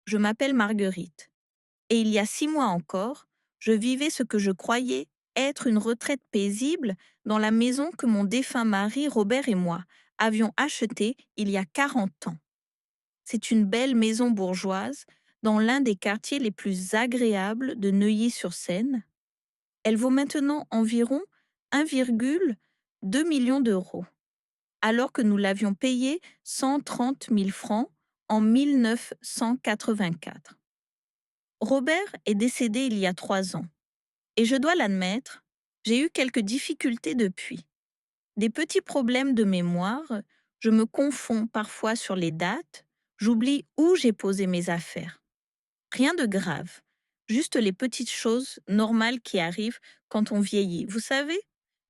je m'appelle Marguerite. Et il y a 6 mois encore, je vivais ce que je croyais être une retraite paisible dans la maison que mon défunt mari Robert et moi avions achetée il y a 40 ans. C'est une belle maison bourgeoise dans l'un des quartiers les plus agréables de Neuilly-sur-Seine. Elle vaut maintenant environ 1,2 million d'euros, alors que nous l'avions payée 130 000 francs en 1984. Robert est décédé il y a 3 ans, et je dois l'admettre, j'ai eu quelques difficultés depuis. Des petits problèmes de mémoire, je me confonds parfois sur les dates, j'oublie où j'ai posé mes affaires. Rien de grave, juste les petites choses normales qui arrivent quand on vieillit. Vous savez,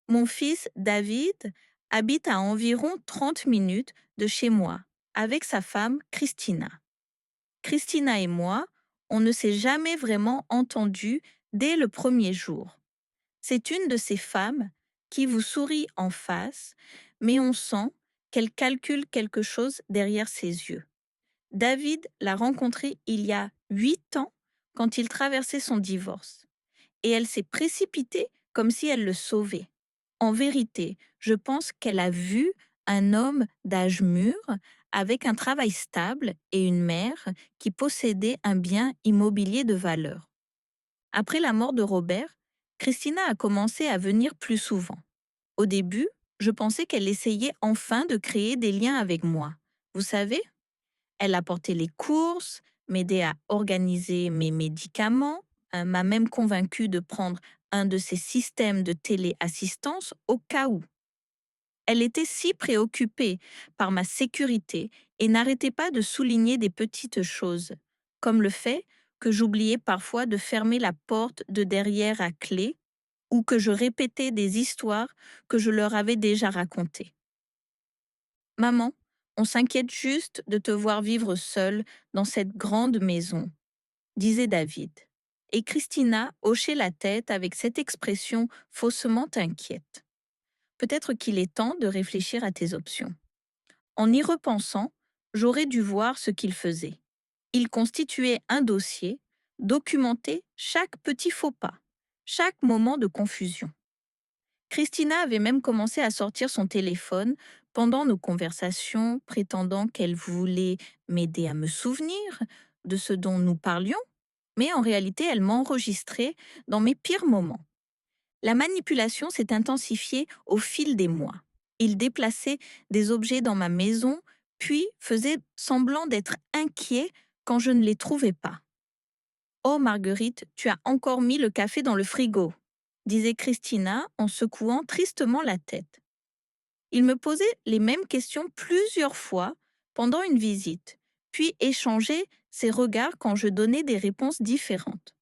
mon fils David habite à environ 30 minutes de chez moi avec sa femme Christina. Christina et moi, on ne s'est jamais vraiment entendus dès le premier jour. C'est une de ces femmes qui vous sourit en face, mais on sent qu'elle calcule quelque chose derrière ses yeux. David l'a rencontrée il y a 8 ans quand il traversait son divorce, et elle s'est précipitée comme si elle le sauvait. En vérité, je pense qu'elle a vu un homme d'âge mûr avec un travail stable et une mère qui possédait un bien immobilier de valeur. Après la mort de Robert, Christina a commencé à venir plus souvent. Au début, je pensais qu'elle essayait enfin de créer des liens avec moi. Vous savez, elle apportait les courses, m'aidait à organiser mes médicaments, m'a même convaincue de prendre un de ces systèmes de téléassistance au cas où. Elle était si préoccupée par ma sécurité et n'arrêtait pas de souligner des petites choses, comme le fait que j'oubliais parfois de fermer la porte de derrière à clé ou que je répétais des histoires que je leur avais déjà racontées. Maman, on s'inquiète juste de te voir vivre seule dans cette grande maison, disait David. Et Christina hochait la tête avec cette expression faussement inquiète. Peut-être qu'il est temps de réfléchir à tes options. En y repensant, j'aurais dû voir ce qu'il faisait. Il constituait un dossier, documentait chaque petit faux pas, chaque moment de confusion. Christina avait même commencé à sortir son téléphone pendant nos conversations, prétendant qu'elle voulait m'aider à me souvenir de ce dont nous parlions, mais en réalité, elle m'enregistrait dans mes pires moments. La manipulation s'est intensifiée au fil des mois. Il déplaçait des objets dans ma maison, puis faisait semblant d'être inquiet quand je ne les trouvais pas. Oh Marguerite, tu as encore mis le café dans le frigo, disait Christina en secouant tristement la tête. Il me posait les mêmes questions plusieurs fois pendant une visite, puis échangeait ses regards quand je donnais des réponses différentes.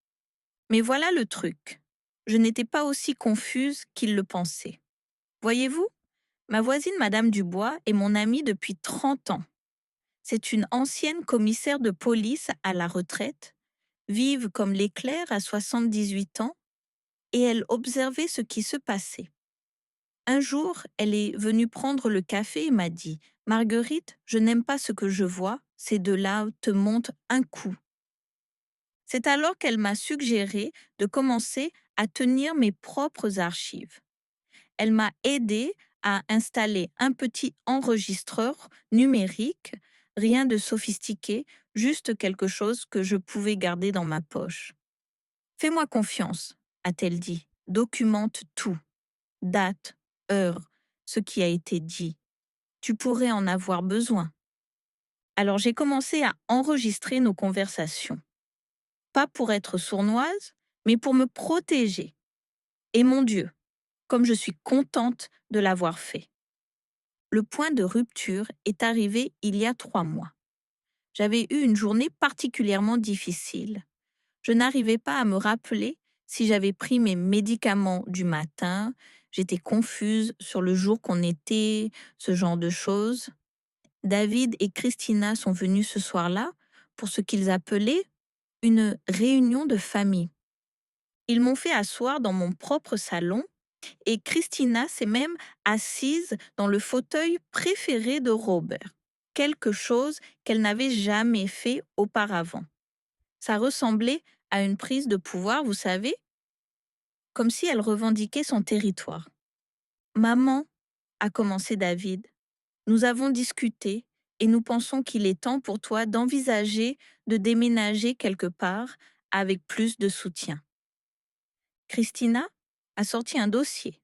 Mais voilà le truc. Je n'étais pas aussi confuse qu'il le pensait. Voyez-vous, ma voisine Madame Dubois est mon amie depuis 30 ans. C'est une ancienne commissaire de police à la retraite, vive comme l'éclair à 78 ans, et elle observait ce qui se passait. Un jour, elle est venue prendre le café et m'a dit: Marguerite, je n'aime pas ce que je vois, ces deux-là te montent un coup. C'est alors qu'elle m'a suggéré de commencer à tenir mes propres archives. Elle m'a aidé à installer un petit enregistreur numérique, rien de sophistiqué, juste quelque chose que je pouvais garder dans ma poche. Fais-moi confiance, a-t-elle dit. Documente tout. Date, heure, ce qui a été dit. Tu pourrais en avoir besoin. Alors j'ai commencé à enregistrer nos conversations. Pas pour être sournoise, mais pour me protéger. Et mon Dieu, comme je suis contente de l'avoir fait. Le point de rupture est arrivé il y a 3 mois. J'avais eu une journée particulièrement difficile. Je n'arrivais pas à me rappeler si j'avais pris mes médicaments du matin, j'étais confuse sur le jour qu'on était, ce genre de choses. David et Christina sont venus ce soir-là pour ce qu'ils appelaient une réunion de famille. Ils m'ont fait asseoir dans mon propre salon et Christina s'est même assise dans le fauteuil préféré de Robert, quelque chose qu'elle n'avait jamais fait auparavant. Ça ressemblait à une prise de pouvoir, vous savez, comme si elle revendiquait son territoire. Maman, a commencé David, nous avons discuté et nous pensons qu'il est temps pour toi d'envisager de déménager quelque part avec plus de soutien. Christina a sorti un dossier.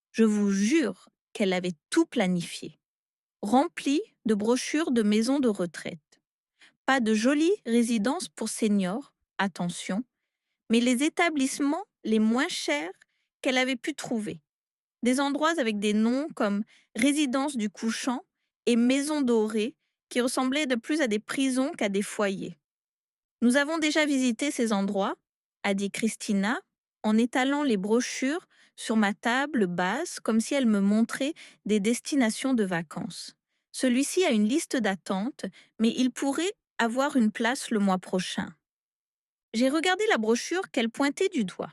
Je vous jure qu'elle avait tout planifié, rempli de brochures de maisons de retraite. Pas de jolies résidences pour seniors, attention, mais les établissements les moins chers qu'elle avait pu trouver. Des endroits avec des noms comme Résidence du Couchant et Maison Dorée qui ressemblaient de plus à des prisons qu'à des foyers. Nous avons déjà visité ces endroits, a dit Christina en étalant les brochures sur ma table basse comme si elle me montrait des destinations de vacances. Celui-ci a une liste d'attente, mais il pourrait avoir une place le mois prochain. J'ai regardé la brochure qu'elle pointait du doigt.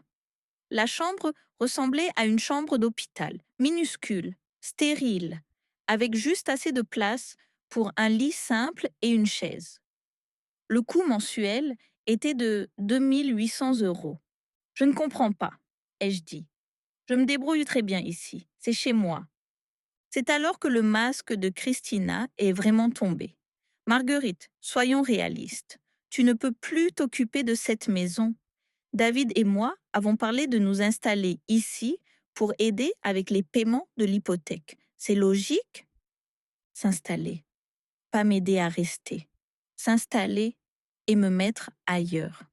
La chambre ressemblait à une chambre d'hôpital, minuscule, stérile, avec juste assez de place pour un lit simple et une chaise. Le coût mensuel était de 2 800 €. Je ne comprends pas, ai-je dit. Je me débrouille très bien ici, c'est chez moi. C'est alors que le masque de Christina est vraiment tombé. Marguerite, soyons réalistes. Tu ne peux plus t'occuper de cette maison. David et moi avons parlé de nous installer ici pour aider avec les paiements de l'hypothèque. C'est logique? S'installer, pas m'aider à rester. S'installer et me mettre ailleurs.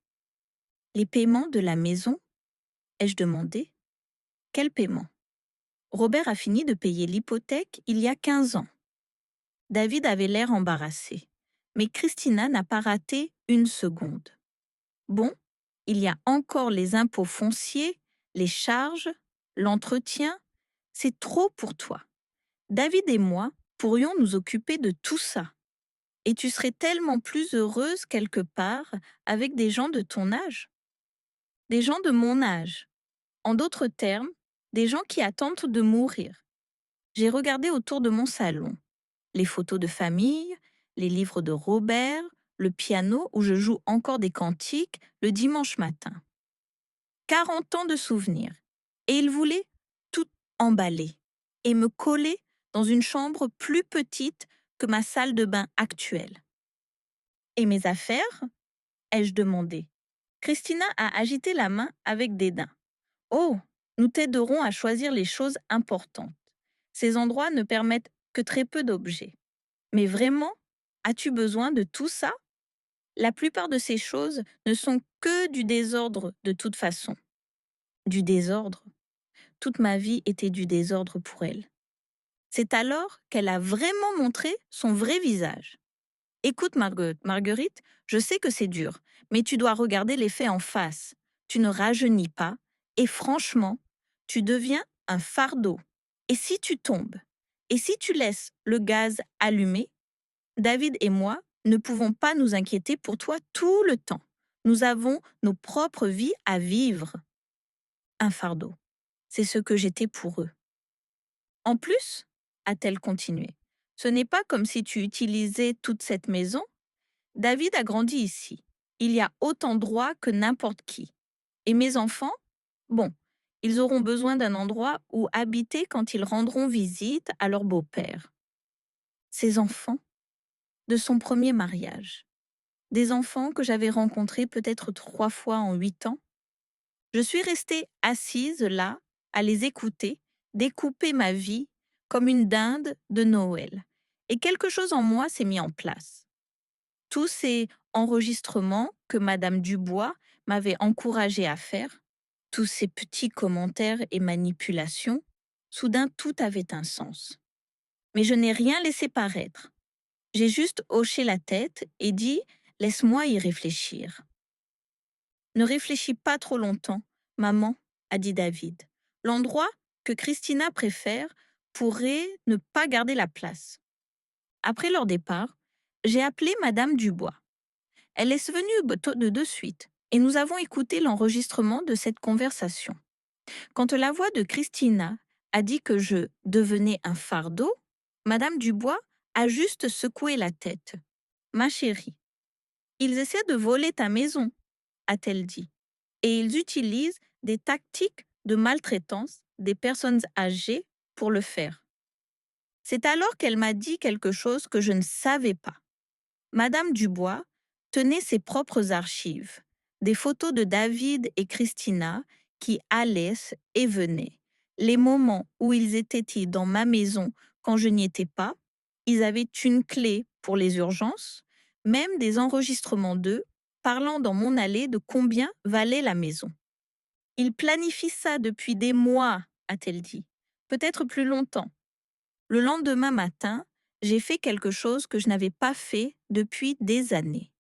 Les paiements de la maison? Ai-je demandé. Quel paiement? Robert a fini de payer l'hypothèque il y a 15 ans. David avait l'air embarrassé, mais Christina n'a pas raté une seconde. Bon, il y a encore les impôts fonciers, les charges, l'entretien. C'est trop pour toi. David et moi pourrions nous occuper de tout ça. Et tu serais tellement plus heureuse quelque part avec des gens de ton âge. Des gens de mon âge. En d'autres termes, des gens qui attendent de mourir. J'ai regardé autour de mon salon. Les photos de famille, les livres de Robert, le piano où je joue encore des cantiques le dimanche matin. 40 ans de souvenirs. Et il voulait tout emballer et me coller dans une chambre plus petite que ma salle de bain actuelle. Et mes affaires? Ai-je demandé. Christina a agité la main avec dédain. Oh, nous t'aiderons à choisir les choses importantes. Ces endroits ne permettent que très peu d'objets. Mais vraiment, as-tu besoin de tout ça? La plupart de ces choses ne sont que du désordre de toute façon. Du désordre? Toute ma vie était du désordre pour elle. C'est alors qu'elle a vraiment montré son vrai visage. Écoute, Marguerite, je sais que c'est dur, mais tu dois regarder les faits en face. Tu ne rajeunis pas et franchement, tu deviens un fardeau. Et si tu tombes? Et si tu laisses le gaz allumé? David et moi ne pouvons pas nous inquiéter pour toi tout le temps. Nous avons nos propres vies à vivre. Un fardeau. C'est ce que j'étais pour eux. En plus, a-t-elle continué, ce n'est pas comme si tu utilisais toute cette maison. David a grandi ici. Il y a autant droit que n'importe qui. Et mes enfants? Bon, ils auront besoin d'un endroit où habiter quand ils rendront visite à leur beau-père. Ses enfants? De son premier mariage. Des enfants que j'avais rencontrés peut-être 3 fois en 8 ans. Je suis restée assise là, à les écouter, découper ma vie comme une dinde de Noël. Et quelque chose en moi s'est mis en place. Tous ces enregistrements que Madame Dubois m'avait encouragée à faire, tous ces petits commentaires et manipulations, soudain tout avait un sens. Mais je n'ai rien laissé paraître. J'ai juste hoché la tête et dit « Laisse-moi y réfléchir ». Ne réfléchis pas trop longtemps, maman, a dit David. L'endroit que Christina préfère pourrait ne pas garder la place. Après leur départ, j'ai appelé Madame Dubois. Elle est venue de suite et nous avons écouté l'enregistrement de cette conversation. Quand la voix de Christina a dit que je devenais un fardeau, Madame Dubois a juste secoué la tête. Ma chérie, ils essaient de voler ta maison, a-t-elle dit. Et ils utilisent des tactiques de maltraitance des personnes âgées pour le faire. C'est alors qu'elle m'a dit quelque chose que je ne savais pas. Madame Dubois tenait ses propres archives, des photos de David et Christina qui allaient et venaient. Les moments où ils étaient dans ma maison quand je n'y étais pas, ils avaient une clé pour les urgences, même des enregistrements d'eux parlant dans mon allée de combien valait la maison. Ils planifient ça depuis des mois, a-t-elle dit, peut-être plus longtemps. Le lendemain matin, j'ai fait quelque chose que je n'avais pas fait depuis des années.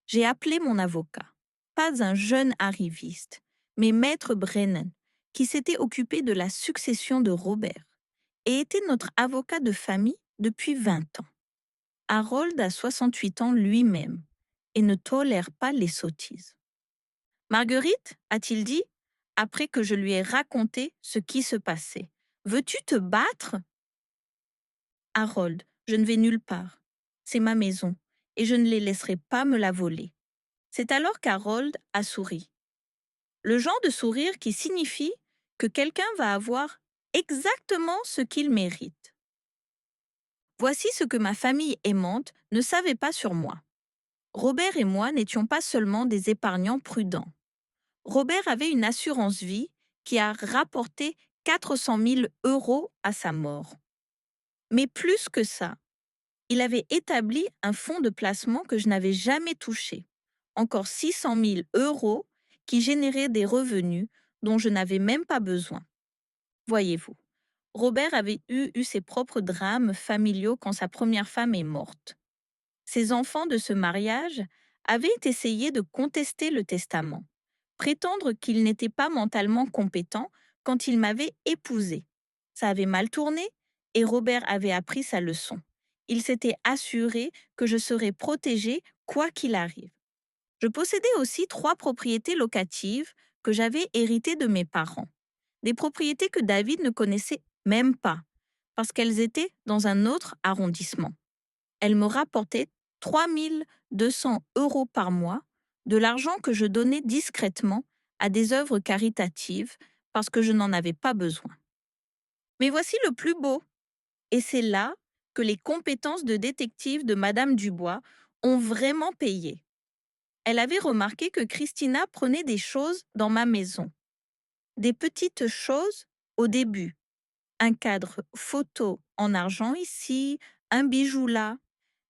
J'ai appelé mon avocat, pas un jeune arriviste, mais Maître Brennan, qui s'était occupé de la succession de Robert et était notre avocat de famille depuis 20 ans. Harold a 68 ans lui-même et ne tolère pas les sottises. Marguerite, a-t-il dit, après que je lui ai raconté ce qui se passait, veux-tu te battre? Harold, je ne vais nulle part. C'est ma maison, et je ne les laisserai pas me la voler. C'est alors qu'Harold a souri. Le genre de sourire qui signifie que quelqu'un va avoir exactement ce qu'il mérite. Voici ce que ma famille aimante ne savait pas sur moi. Robert et moi n'étions pas seulement des épargnants prudents. Robert avait une assurance vie qui a rapporté 400 000 euros à sa mort. Mais plus que ça, il avait établi un fonds de placement que je n'avais jamais touché, encore 600 000 euros qui généraient des revenus dont je n'avais même pas besoin. Voyez-vous, Robert avait eu ses propres drames familiaux quand sa première femme est morte. Ses enfants de ce mariage avaient essayé de contester le testament, prétendre qu'il n'était pas mentalement compétent quand il m'avait épousée. Ça avait mal tourné et Robert avait appris sa leçon. Il s'était assuré que je serais protégée quoi qu'il arrive. Je possédais aussi 3 propriétés locatives que j'avais héritées de mes parents. Des propriétés que David ne connaissait même pas, parce qu'elles étaient dans un autre arrondissement. Elles me rapportaient 3 200 euros par mois, de l'argent que je donnais discrètement à des œuvres caritatives parce que je n'en avais pas besoin. Mais voici le plus beau. Et c'est là que les compétences de détective de Madame Dubois ont vraiment payé. Elle avait remarqué que Christina prenait des choses dans ma maison. Des petites choses au début. Un cadre photo en argent ici, un bijou là.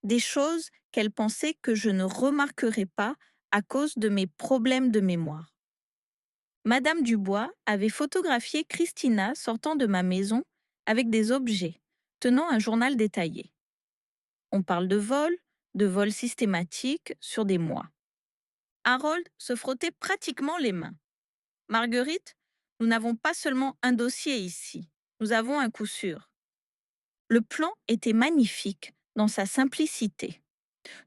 Des choses qu'elle pensait que je ne remarquerais pas à cause de mes problèmes de mémoire. Madame Dubois avait photographié Christina sortant de ma maison avec des objets, tenant un journal détaillé. On parle de vol systématique sur des mois. Harold se frottait pratiquement les mains. Marguerite, nous n'avons pas seulement un dossier ici, nous avons un coup sûr. Le plan était magnifique dans sa simplicité.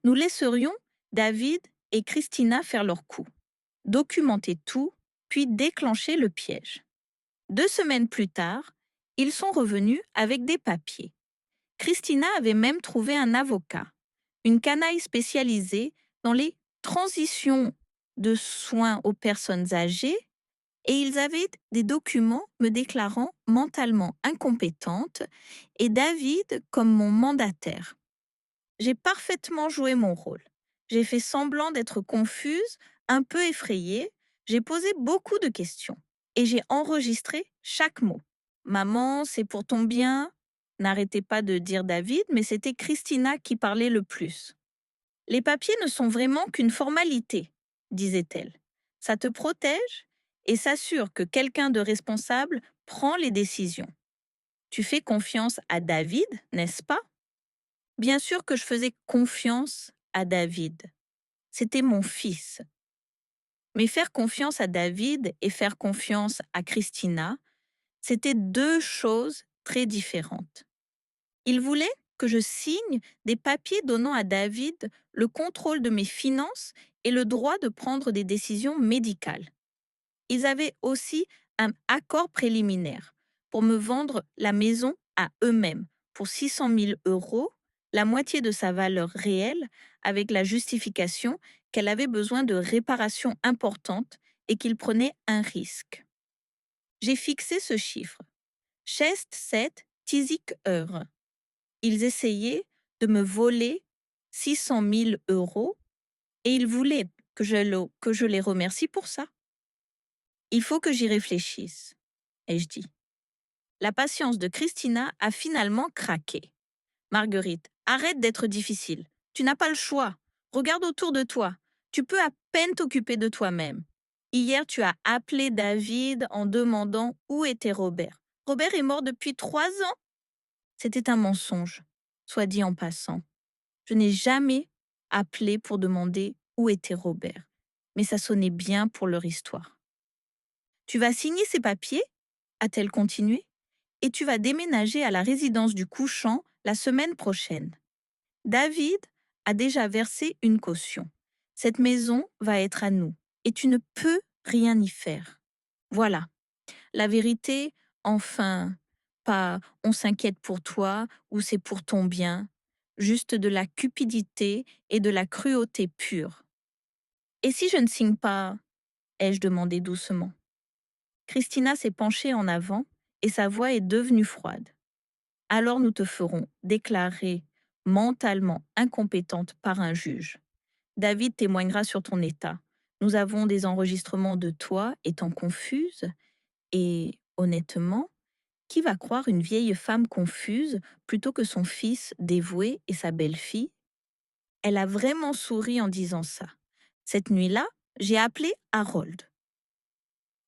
Nous laisserions David et Christina faire leur coup, documenter tout, puis déclencher le piège. 2 semaines plus tard, ils sont revenus avec des papiers. Christina avait même trouvé un avocat, une canaille spécialisée dans les transitions de soins aux personnes âgées, et ils avaient des documents me déclarant mentalement incompétente et David comme mon mandataire. J'ai parfaitement joué mon rôle. J'ai fait semblant d'être confuse, un peu effrayée. J'ai posé beaucoup de questions et j'ai enregistré chaque mot. Maman, c'est pour ton bien. N'arrêtez pas de dire David, mais c'était Christina qui parlait le plus. Les papiers ne sont vraiment qu'une formalité, disait-elle. Ça te protège et s'assure que quelqu'un de responsable prend les décisions. Tu fais confiance à David, n'est-ce pas? Bien sûr que je faisais confiance à David. C'était mon fils. Mais faire confiance à David et faire confiance à Christina, c'était 2 choses très différentes. Il voulait que je signe des papiers donnant à David le contrôle de mes finances et le droit de prendre des décisions médicales. Ils avaient aussi un accord préliminaire pour me vendre la maison à eux-mêmes pour 600 000 euros, la moitié de sa valeur réelle, avec la justification qu'elle avait besoin de réparations importantes et qu'il prenait un risque. J'ai fixé ce chiffre. 600 000 €. Ils essayaient de me voler 600 000 € et ils voulaient que je les remercie pour ça. Il faut que j'y réfléchisse, ai-je dit. La patience de Christina a finalement craqué. Marguerite, arrête d'être difficile. Tu n'as pas le choix. Regarde autour de toi. Tu peux à peine t'occuper de toi-même. Hier, tu as appelé David en demandant où était Robert. Robert est mort depuis 3 ans. C'était un mensonge, soit dit en passant. Je n'ai jamais appelé pour demander où était Robert. Mais ça sonnait bien pour leur histoire. Tu vas signer ces papiers, a-t-elle continué, et tu vas déménager à la résidence du couchant la semaine prochaine. David a déjà versé une caution. Cette maison va être à nous et tu ne peux rien y faire. Voilà. La vérité, enfin, pas on s'inquiète pour toi ou c'est pour ton bien, juste de la cupidité et de la cruauté pure. Et si je ne signe pas, ai-je demandé doucement. Christina s'est penchée en avant et sa voix est devenue froide. Alors nous te ferons déclarer mentalement incompétente par un juge. David témoignera sur ton état. Nous avons des enregistrements de toi étant confuse et, honnêtement, qui va croire une vieille femme confuse plutôt que son fils dévoué et sa belle-fille? Elle a vraiment souri en disant ça. Cette nuit-là, j'ai appelé Harold.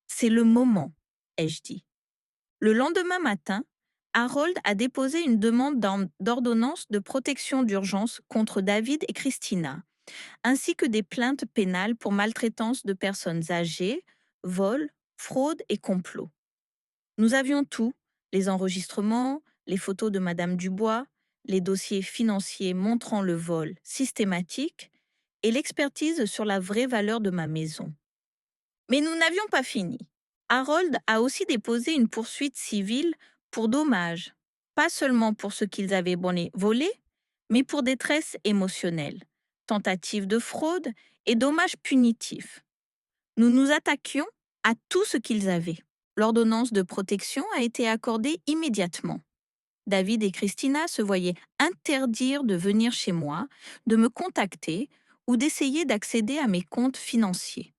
C'est le moment, ai-je dit. Le lendemain matin, Harold a déposé une demande d'ordonnance de protection d'urgence contre David et Christina, ainsi que des plaintes pénales pour maltraitance de personnes âgées, vol, fraude et complot. Nous avions tout, les enregistrements, les photos de Madame Dubois, les dossiers financiers montrant le vol systématique et l'expertise sur la vraie valeur de ma maison. Mais nous n'avions pas fini. Harold a aussi déposé une poursuite civile pour dommages, pas seulement pour ce qu'ils avaient volé, mais pour détresse émotionnelle, tentative de fraude et dommages punitifs. Nous nous attaquions à tout ce qu'ils avaient. L'ordonnance de protection a été accordée immédiatement. David et Christina se voyaient interdire de venir chez moi, de me contacter ou d'essayer d'accéder à mes comptes financiers.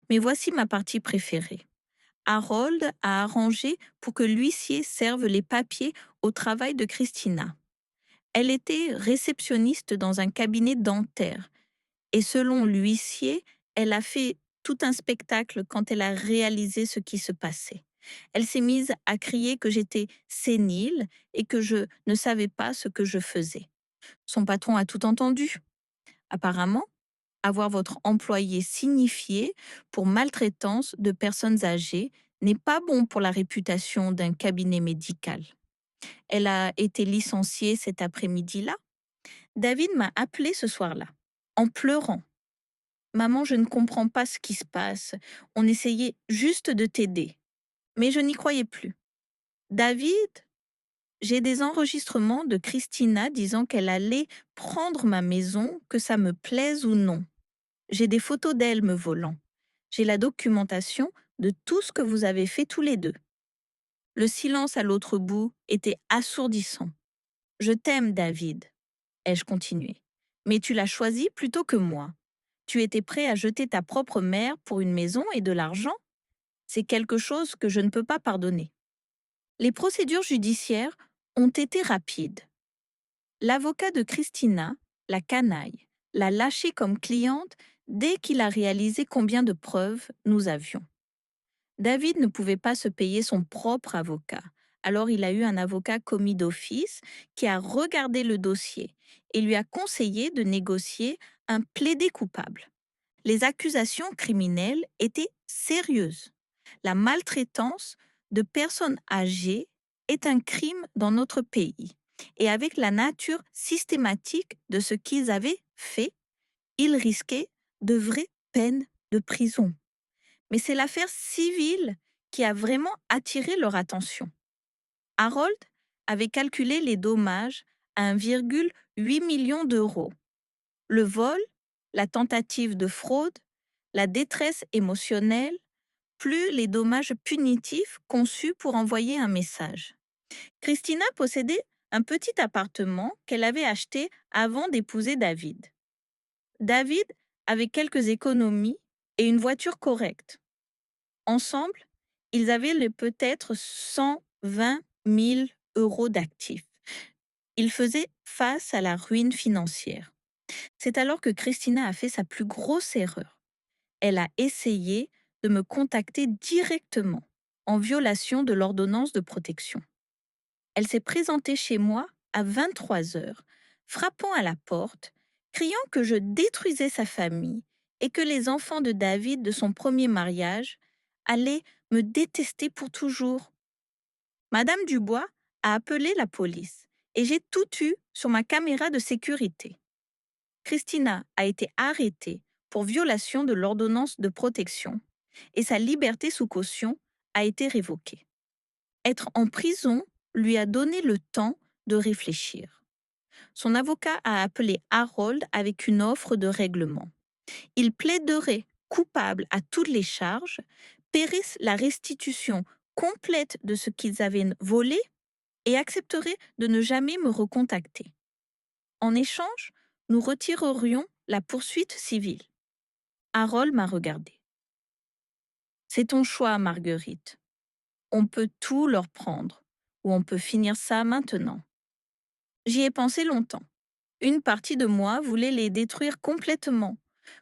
Mais voici ma partie préférée. Harold a arrangé pour que l'huissier serve les papiers au travail de Christina. Elle était réceptionniste dans un cabinet dentaire et selon l'huissier, elle a fait tout un spectacle quand elle a réalisé ce qui se passait. Elle s'est mise à crier que j'étais sénile et que je ne savais pas ce que je faisais. Son patron a tout entendu. Apparemment, avoir votre employé signifié pour maltraitance de personnes âgées n'est pas bon pour la réputation d'un cabinet médical. Elle a été licenciée cet après-midi-là. David m'a appelé ce soir-là, en pleurant. Maman, je ne comprends pas ce qui se passe. On essayait juste de t'aider. Mais je n'y croyais plus. David, j'ai des enregistrements de Christina disant qu'elle allait prendre ma maison, que ça me plaise ou non. J'ai des photos d'elle me volant. J'ai la documentation de tout ce que vous avez fait tous les deux. Le silence à l'autre bout était assourdissant. Je t'aime, David, ai-je continué. Mais tu l'as choisi plutôt que moi. Tu étais prêt à jeter ta propre mère pour une maison et de l'argent? C'est quelque chose que je ne peux pas pardonner. Les procédures judiciaires ont été rapides. L'avocat de Christina, la canaille, l'a lâchée comme cliente dès qu'il a réalisé combien de preuves nous avions. David ne pouvait pas se payer son propre avocat, alors il a eu un avocat commis d'office qui a regardé le dossier et lui a conseillé de négocier un plaidé coupable. Les accusations criminelles étaient sérieuses. La maltraitance de personnes âgées est un crime dans notre pays. Et avec la nature systématique de ce qu'ils avaient fait, ils risquaient de vraies peines de prison. Mais c'est l'affaire civile qui a vraiment attiré leur attention. Harold avait calculé les dommages à 1,8 million d'euros. Le vol la tentative de fraude, la détresse émotionnelle, plus les dommages punitifs conçus pour envoyer un message. Christina possédait un petit appartement qu'elle avait acheté avant d'épouser David. David avait quelques économies et une voiture correcte. Ensemble, ils avaient peut-être 120 000 euros d'actifs. Ils faisaient face à la ruine financière. C'est alors que Christina a fait sa plus grosse erreur. Elle a essayé de me contacter directement, en violation de l'ordonnance de protection. Elle s'est présentée chez moi à 23 heures, frappant à la porte, criant que je détruisais sa famille et que les enfants de David de son premier mariage allaient me détester pour toujours. Madame Dubois a appelé la police et j'ai tout eu sur ma caméra de sécurité. Christina a été arrêtée pour violation de l'ordonnance de protection et sa liberté sous caution a été révoquée. Être en prison lui a donné le temps de réfléchir. Son avocat a appelé Harold avec une offre de règlement. Il plaiderait coupable à toutes les charges, paierait la restitution complète de ce qu'ils avaient volé et accepterait de ne jamais me recontacter. En échange, nous retirerions la poursuite civile. Harold m'a regardé. C'est ton choix, Marguerite. On peut tout leur prendre, ou on peut finir ça maintenant. J'y ai pensé longtemps. Une partie de moi voulait les détruire complètement,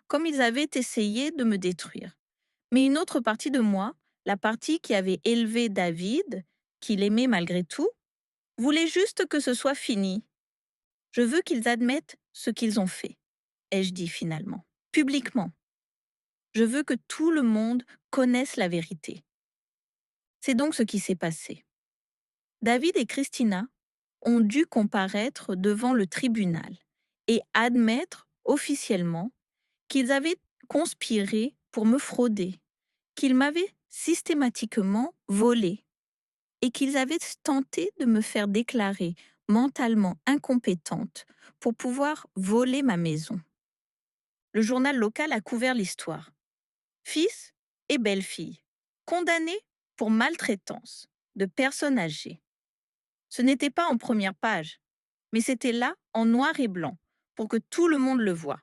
comme ils avaient essayé de me détruire. Mais une autre partie de moi, la partie qui avait élevé David, qu'il aimait malgré tout, voulait juste que ce soit fini. Je veux qu'ils admettent ce qu'ils ont fait, ai-je dit finalement, publiquement. Je veux que tout le monde connaisse la vérité. C'est donc ce qui s'est passé. David et Christina ont dû comparaître devant le tribunal et admettre officiellement qu'ils avaient conspiré pour me frauder, qu'ils m'avaient systématiquement volé et qu'ils avaient tenté de me faire déclarer mentalement incompétente pour pouvoir voler ma maison. Le journal local a couvert l'histoire. Fils et belle-fille, condamnés pour maltraitance de personnes âgées. Ce n'était pas en première page, mais c'était là en noir et blanc, pour que tout le monde le voie.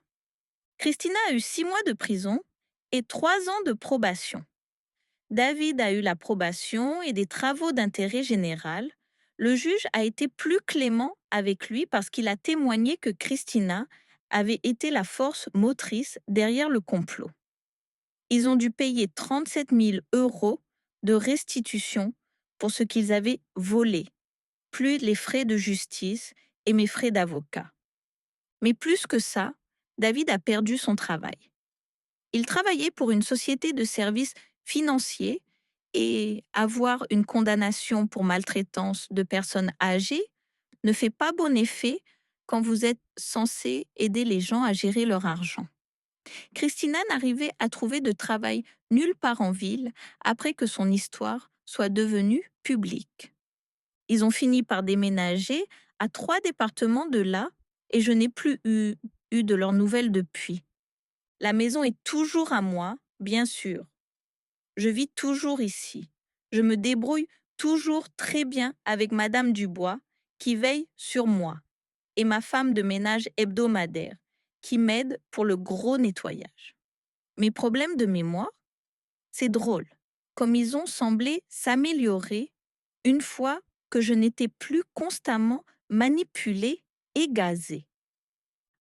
Christina a eu 6 mois de prison et 3 ans de probation. David a eu la probation et des travaux d'intérêt général. Le juge a été plus clément avec lui parce qu'il a témoigné que Christina avait été la force motrice derrière le complot. Ils ont dû payer 37 000 euros de restitution pour ce qu'ils avaient volé, plus les frais de justice et mes frais d'avocat. Mais plus que ça, David a perdu son travail. Il travaillait pour une société de services financiers et avoir une condamnation pour maltraitance de personnes âgées ne fait pas bon effet quand vous êtes censé aider les gens à gérer leur argent. Christina n'arrivait à trouver de travail nulle part en ville après que son histoire soit devenue publique. Ils ont fini par déménager à 3 départements de là et je n'ai plus eu de leurs nouvelles depuis. La maison est toujours à moi, bien sûr. Je vis toujours ici. Je me débrouille toujours très bien avec Madame Dubois, qui veille sur moi, et ma femme de ménage hebdomadaire, qui m'aide pour le gros nettoyage. Mes problèmes de mémoire, c'est drôle, comme ils ont semblé s'améliorer une fois que je n'étais plus constamment manipulée et gazée.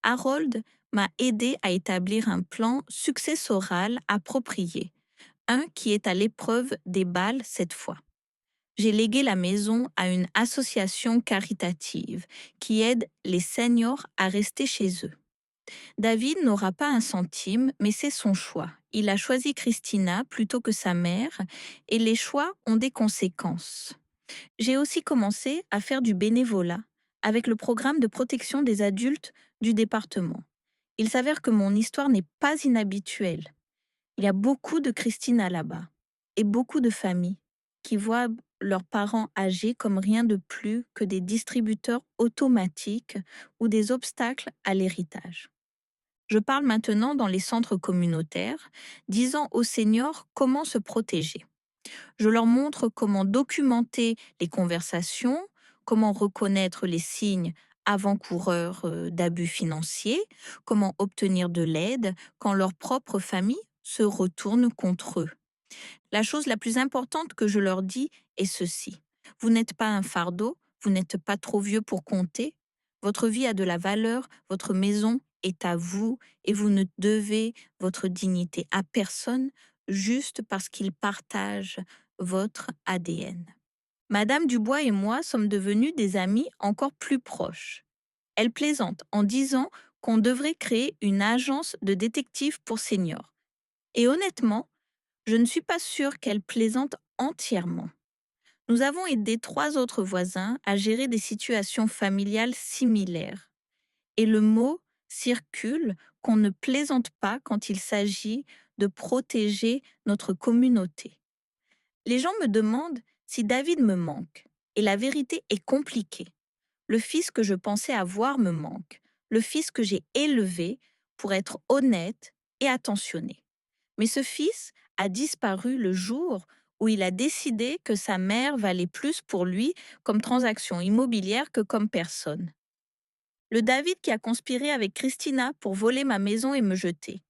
Harold m'a aidé à établir un plan successoral approprié, un qui est à l'épreuve des balles cette fois. J'ai légué la maison à une association caritative qui aide les seniors à rester chez eux. David n'aura pas un centime, mais c'est son choix. Il a choisi Christina plutôt que sa mère et les choix ont des conséquences. J'ai aussi commencé à faire du bénévolat avec le programme de protection des adultes du département. Il s'avère que mon histoire n'est pas inhabituelle. Il y a beaucoup de Christina là-bas et beaucoup de familles qui voient leurs parents âgés comme rien de plus que des distributeurs automatiques ou des obstacles à l'héritage. Je parle maintenant dans les centres communautaires, disant aux seniors comment se protéger. Je leur montre comment documenter les conversations, comment reconnaître les signes avant-coureurs d'abus financiers, comment obtenir de l'aide quand leur propre famille se retourne contre eux. La chose la plus importante que je leur dis est ceci. Vous n'êtes pas un fardeau, vous n'êtes pas trop vieux pour compter. Votre vie a de la valeur, votre maison est à vous et vous ne devez votre dignité à personne juste parce qu'il partage votre ADN. Madame Dubois et moi sommes devenus des amis encore plus proches. Elle plaisante en disant qu'on devrait créer une agence de détectives pour seniors. Et honnêtement, je ne suis pas sûre qu'elle plaisante entièrement. Nous avons aidé 3 autres voisins à gérer des situations familiales similaires. Et le mot circule qu'on ne plaisante pas quand il s'agit de protéger notre communauté. Les gens me demandent si David me manque. Et la vérité est compliquée. Le fils que je pensais avoir me manque. Le fils que j'ai élevé pour être honnête et attentionné. Mais ce fils a disparu le jour où il a décidé que sa mère valait plus pour lui comme transaction immobilière que comme personne. Le David qui a conspiré avec Christina pour voler ma maison et me jeter.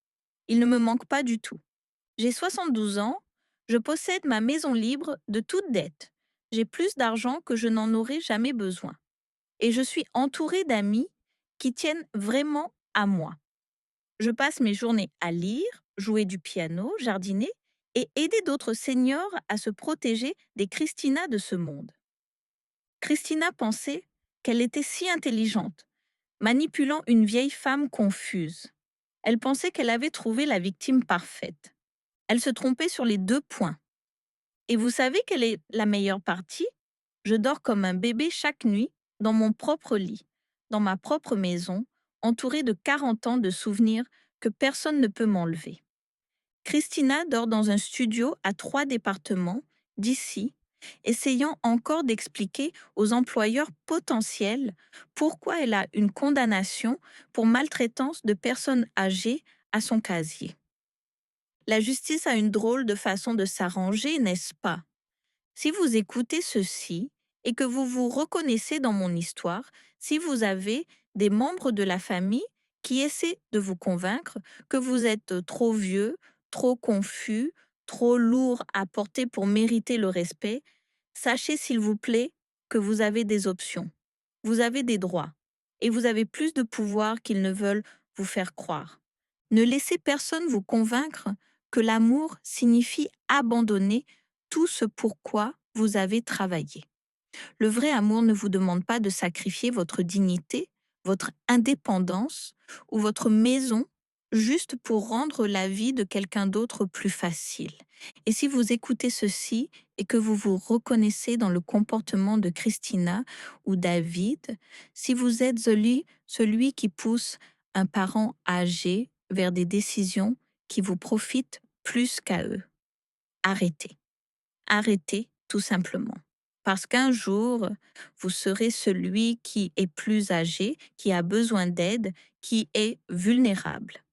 Il ne me manque pas du tout. J'ai 72 ans, je possède ma maison libre de toute dette. J'ai plus d'argent que je n'en aurais jamais besoin. Et je suis entourée d'amis qui tiennent vraiment à moi. Je passe mes journées à lire, jouer du piano, jardiner et aider d'autres seniors à se protéger des Christina de ce monde. Christina pensait qu'elle était si intelligente, manipulant une vieille femme confuse. Elle pensait qu'elle avait trouvé la victime parfaite. Elle se trompait sur les 2 points. Et vous savez quelle est la meilleure partie? Je dors comme un bébé chaque nuit, dans mon propre lit, dans ma propre maison, entourée de 40 ans de souvenirs que personne ne peut m'enlever. Christina dort dans un studio à 3 départements d'ici, essayant encore d'expliquer aux employeurs potentiels pourquoi elle a une condamnation pour maltraitance de personnes âgées à son casier. La justice a une drôle de façon de s'arranger, n'est-ce pas? Si vous écoutez ceci et que vous vous reconnaissez dans mon histoire, si vous avez des membres de la famille qui essaient de vous convaincre que vous êtes trop vieux, trop confus, trop lourd à porter pour mériter le respect, sachez s'il vous plaît que vous avez des options, vous avez des droits et vous avez plus de pouvoir qu'ils ne veulent vous faire croire. Ne laissez personne vous convaincre que l'amour signifie abandonner tout ce pourquoi vous avez travaillé. Le vrai amour ne vous demande pas de sacrifier votre dignité, votre indépendance ou votre maison juste pour rendre la vie de quelqu'un d'autre plus facile. Et si vous écoutez ceci et que vous vous reconnaissez dans le comportement de Christina ou David, si vous êtes celui qui pousse un parent âgé vers des décisions qui vous profitent plus qu'à eux, arrêtez. Arrêtez tout simplement. Parce qu'un jour, vous serez celui qui est plus âgé, qui a besoin d'aide, qui est vulnérable.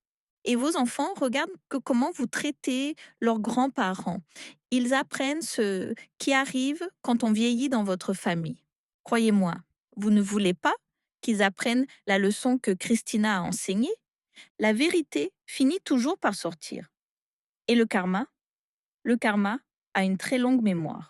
Et vos enfants regardent comment vous traitez leurs grands-parents. Ils apprennent ce qui arrive quand on vieillit dans votre famille. Croyez-moi, vous ne voulez pas qu'ils apprennent la leçon que Christina a enseignée. La vérité finit toujours par sortir. Et le karma? Le karma a une très longue mémoire.